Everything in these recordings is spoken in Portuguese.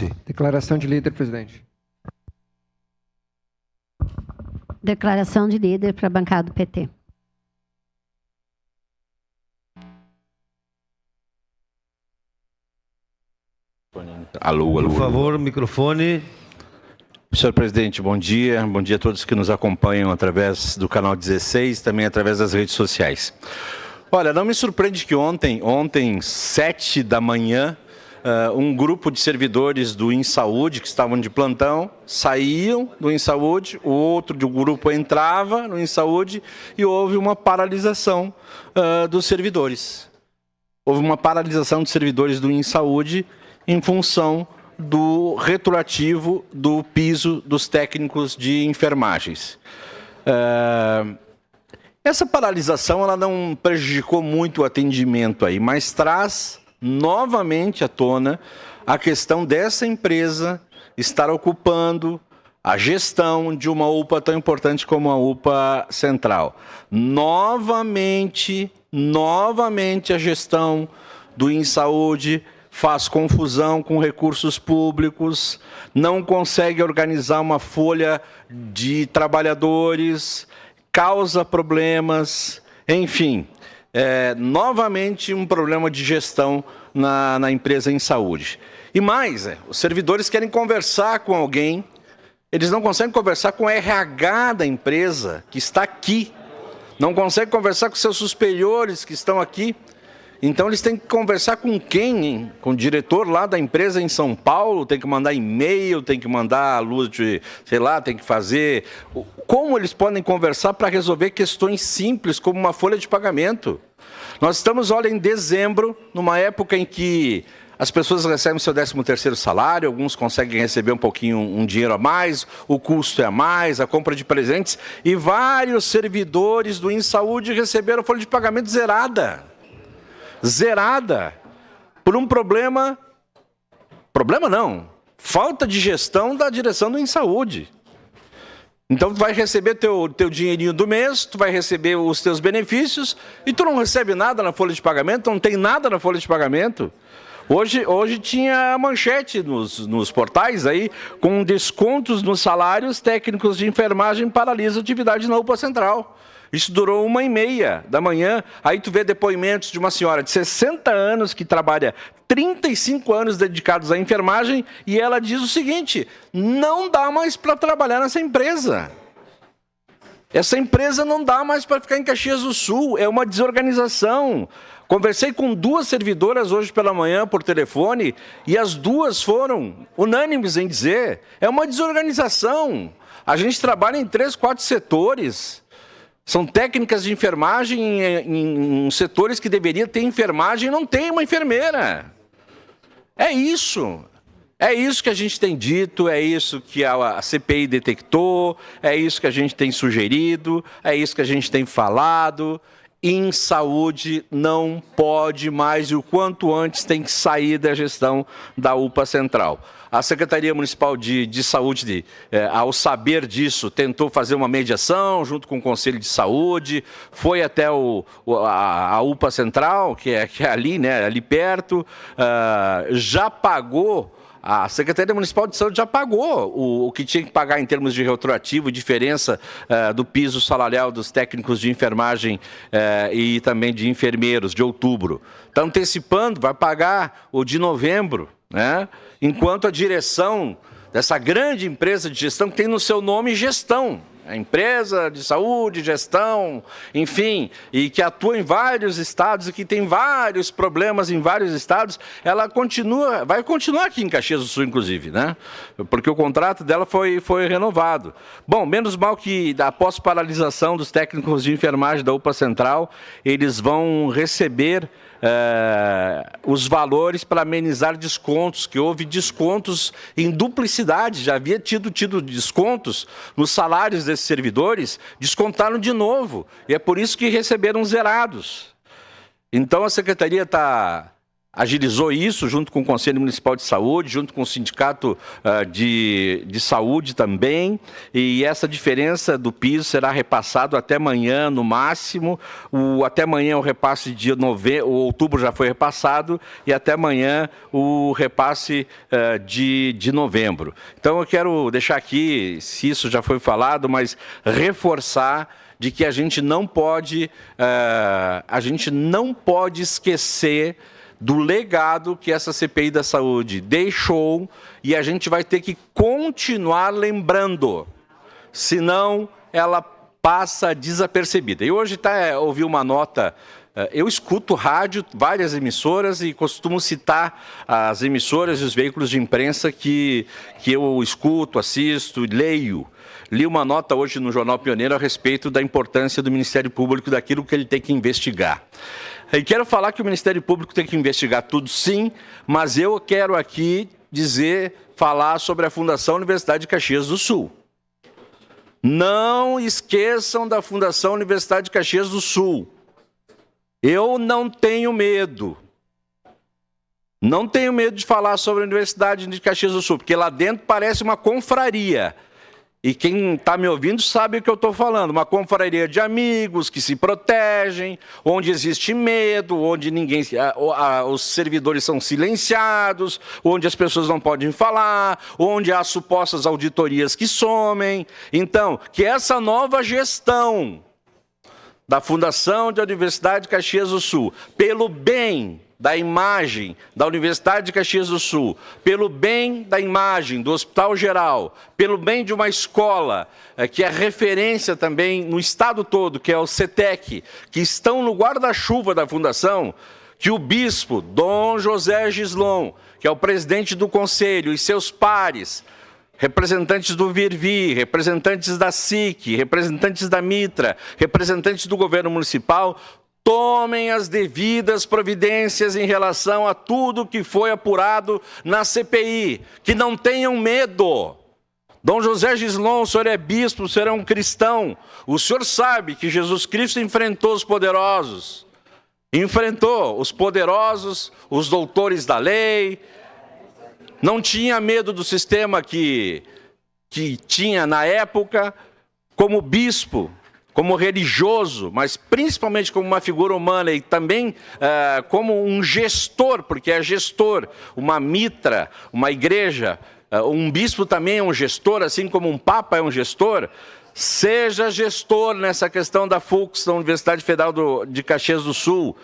Posse. Declaração de líder, presidente. Declaração de líder para a bancada do PT. Alô, alô. Por favor, microfone. Senhor presidente, bom dia. Bom dia a todos que nos acompanham através do canal 16, também através das redes sociais. Olha, não me surpreende que ontem 7 da manhã, um grupo de servidores do InSaúde que estavam de plantão saíam do InSaúde, o outro do grupo entrava no InSaúde e houve uma paralisação dos servidores. Houve uma paralisação dos servidores do InSaúde em função do retroativo do piso dos técnicos de enfermagens. Essa paralisação ela não prejudicou muito o atendimento aí, mas traz novamente à tona a questão dessa empresa estar ocupando a gestão de uma UPA tão importante como a UPA Central. Novamente a gestão do InSaúde faz confusão com recursos públicos, não consegue organizar uma folha de trabalhadores, causa problemas, enfim, novamente um problema de gestão na empresa InSaúde. E mais, os servidores querem conversar com alguém, eles não conseguem conversar com o RH da empresa que está aqui, não conseguem conversar com seus superiores que estão aqui. Então, eles têm que conversar com quem, hein? Com o diretor lá da empresa em São Paulo, tem que mandar e-mail, tem que mandar a luz de, sei lá, tem que fazer... Como eles podem conversar para resolver questões simples, como uma folha de pagamento? Nós estamos, olha, em dezembro, numa época em que as pessoas recebem seu 13º salário, alguns conseguem receber um dinheiro a mais, o custo é a mais, a compra de presentes, e vários servidores do InSaúde receberam folha de pagamento zerada, por um problema não, falta de gestão da direção do InSaúde. Então, tu vai receber teu dinheirinho do mês, tu vai receber os teus benefícios e tu não recebe nada na folha de pagamento, não tem nada na folha de pagamento. Hoje tinha manchete nos portais aí, com descontos nos salários, técnicos de enfermagem paralisam a atividade na UPA Central. Isso durou 1h30 da manhã, aí tu vê depoimentos de uma senhora de 60 anos que trabalha 35 anos dedicados à enfermagem e ela diz o seguinte, não dá mais para trabalhar nessa empresa. Essa empresa não dá mais para ficar em Caxias do Sul, é uma desorganização. Conversei com 2 servidoras hoje pela manhã por telefone e as 2 foram unânimes em dizer, é uma desorganização. A gente trabalha em 3, 4 setores. São técnicas de enfermagem em setores que deveria ter enfermagem e não tem uma enfermeira. É isso que a gente tem dito, é isso que a CPI detectou, é isso que a gente tem sugerido, é isso que a gente tem falado. InSaúde não pode mais e o quanto antes tem que sair da gestão da UPA Central. A Secretaria Municipal de Saúde, ao saber disso, tentou fazer uma mediação junto com o Conselho de Saúde, foi até a UPA Central, que é ali, né, ali perto, já pagou. A Secretaria Municipal de Saúde já pagou o que tinha que pagar em termos de retroativo e diferença do piso salarial dos técnicos de enfermagem e também de enfermeiros de outubro. Está antecipando, vai pagar o de novembro, né? Enquanto a direção dessa grande empresa de gestão que tem no seu nome gestão, a empresa de saúde, gestão, enfim, e que atua em vários estados e que tem vários problemas em vários estados, ela vai continuar aqui em Caxias do Sul, inclusive, né? Porque o contrato dela foi renovado. Bom, menos mal que após paralisação dos técnicos de enfermagem da UPA Central, eles vão receber os valores para amenizar descontos, que houve descontos em duplicidade, já havia tido descontos nos salários desses servidores, descontaram de novo, e é por isso que receberam zerados. Então a Secretaria está agilizou isso junto com o Conselho Municipal de Saúde, junto com o Sindicato de Saúde também, e essa diferença do piso será repassado até amanhã, no máximo. Até amanhã o repasse de outubro já foi repassado, e até amanhã o repasse de novembro. Então eu quero deixar aqui, se isso já foi falado, mas reforçar de que a gente não pode esquecer do legado que essa CPI da saúde deixou, e a gente vai ter que continuar lembrando, senão ela passa desapercebida. E hoje ouvi uma nota, eu escuto rádio, várias emissoras, e costumo citar as emissoras e os veículos de imprensa que eu escuto, assisto, leio. Li uma nota hoje no Jornal Pioneiro a respeito da importância do Ministério Público, daquilo que ele tem que investigar. E quero falar que o Ministério Público tem que investigar tudo, sim, mas eu quero aqui falar sobre a Fundação Universidade de Caxias do Sul. Não esqueçam da Fundação Universidade de Caxias do Sul. Eu não tenho medo. Não tenho medo de falar sobre a Universidade de Caxias do Sul, porque lá dentro parece uma confraria. E quem está me ouvindo sabe o que eu estou falando. Uma confraria de amigos que se protegem, onde existe medo, onde os servidores são silenciados, onde as pessoas não podem falar, onde há supostas auditorias que somem. Então, que essa nova gestão da Fundação da Universidade de Caxias do Sul, pelo bem da imagem da Universidade de Caxias do Sul, pelo bem da imagem do Hospital Geral, pelo bem de uma escola que é referência também no estado todo, que é o CETEC, que estão no guarda-chuva da Fundação, que o bispo, Dom José Gislon, que é o presidente do conselho, e seus pares, representantes do Virvi, representantes da SIC, representantes da Mitra, representantes do governo municipal, tomem as devidas providências em relação a tudo que foi apurado na CPI. Que não tenham medo. Dom José Gislon, o senhor é bispo, o senhor é um cristão. O senhor sabe que Jesus Cristo enfrentou os poderosos. Enfrentou os poderosos, os doutores da lei. Não tinha medo do sistema que tinha na época. Como bispo, como religioso, mas principalmente como uma figura humana, e também como um gestor, porque é gestor, uma mitra, uma igreja, um bispo também é um gestor, assim como um papa é um gestor. Seja gestor nessa questão da FUCS, da Universidade Federal de Caxias do Sul.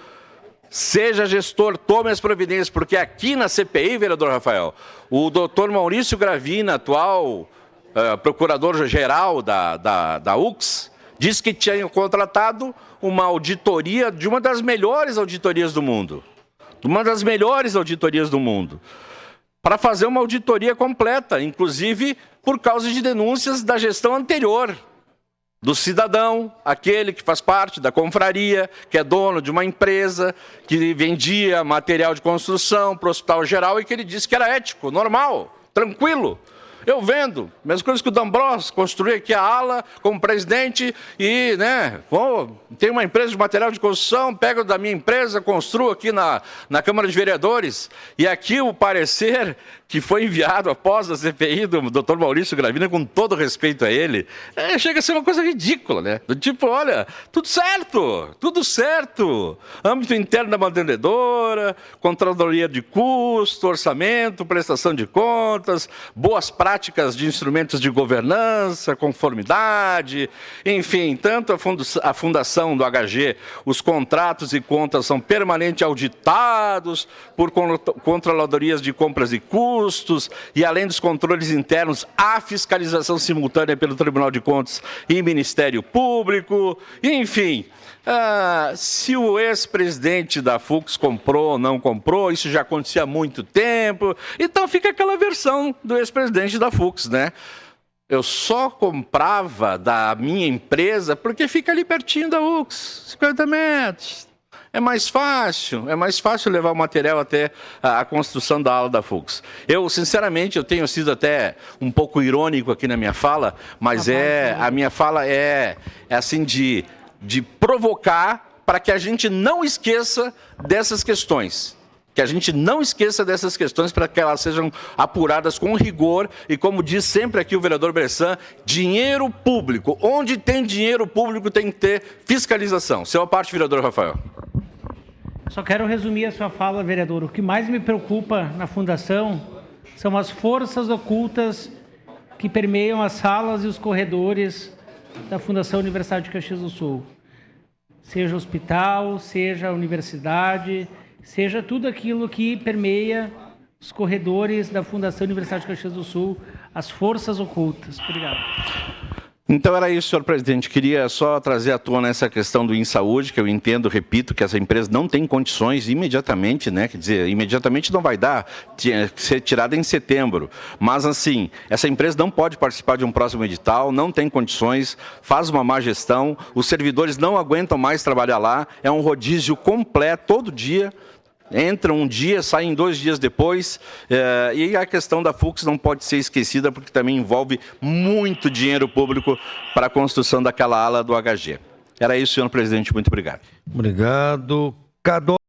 Seja gestor, tome as providências, porque aqui na CPI, vereador Rafael, o doutor Maurício Gravina, atual procurador-geral da UCS, disse que tinha contratado uma auditoria de uma das melhores auditorias do mundo. Uma das melhores auditorias do mundo. Para fazer uma auditoria completa, inclusive por causa de denúncias da gestão anterior. Do cidadão, aquele que faz parte da confraria, que é dono de uma empresa, que vendia material de construção para o Hospital Geral e que ele disse que era ético, normal, tranquilo. Eu vendo, mesma coisa que o D'Ambrosio, construí aqui a ala como presidente e, tem uma empresa de material de construção, pego da minha empresa, construo aqui na Câmara de Vereadores. E aqui o parecer que foi enviado após a CPI do doutor Maurício Gravina, com todo respeito a ele, chega a ser uma coisa ridícula, né? Do tipo, olha, tudo certo. Âmbito interno da mantenedora, controladoria de custo, orçamento, prestação de contas, boas práticas de instrumentos de governança, conformidade, enfim, tanto a fundação do HG, os contratos e contas são permanentemente auditados por controladorias de compras e custos, e além dos controles internos, há fiscalização simultânea pelo Tribunal de Contas e Ministério Público, enfim. Se o ex-presidente da FUCS comprou ou não comprou, isso já acontecia há muito tempo, então fica aquela versão do ex-presidente da FUCS, né? Eu só comprava da minha empresa porque fica ali pertinho da UCS, 50 metros. É mais fácil levar o material até a construção da ala da FUCS. Eu, sinceramente, tenho sido até um pouco irônico aqui na minha fala, mas a minha fala é assim de provocar para que a gente não esqueça dessas questões. que a gente não esqueça dessas questões para que elas sejam apuradas com rigor e, como diz sempre aqui o vereador Bressan, dinheiro público. Onde tem dinheiro público tem que ter fiscalização. Seu parte, vereador Rafael. Só quero resumir a sua fala, vereador. O que mais me preocupa na Fundação são as forças ocultas que permeiam as salas e os corredores da Fundação Universidade de Caxias do Sul. Seja hospital, seja universidade, seja tudo aquilo que permeia os corredores da Fundação Universidade de Caxias do Sul, as forças ocultas. Obrigado. Então era isso, senhor presidente. Queria só trazer à tona essa questão do InSaúde, que eu entendo, repito, que essa empresa não tem condições imediatamente, né? Quer dizer, imediatamente não vai dar, tinha que ser tirada em setembro. Mas, assim, essa empresa não pode participar de um próximo edital, não tem condições, faz uma má gestão, os servidores não aguentam mais trabalhar lá, é um rodízio completo, todo dia. Entram um dia, saem 2 dias depois, e a questão da FUX não pode ser esquecida, porque também envolve muito dinheiro público para a construção daquela ala do HG. Era isso, senhor presidente. Muito obrigado. Obrigado.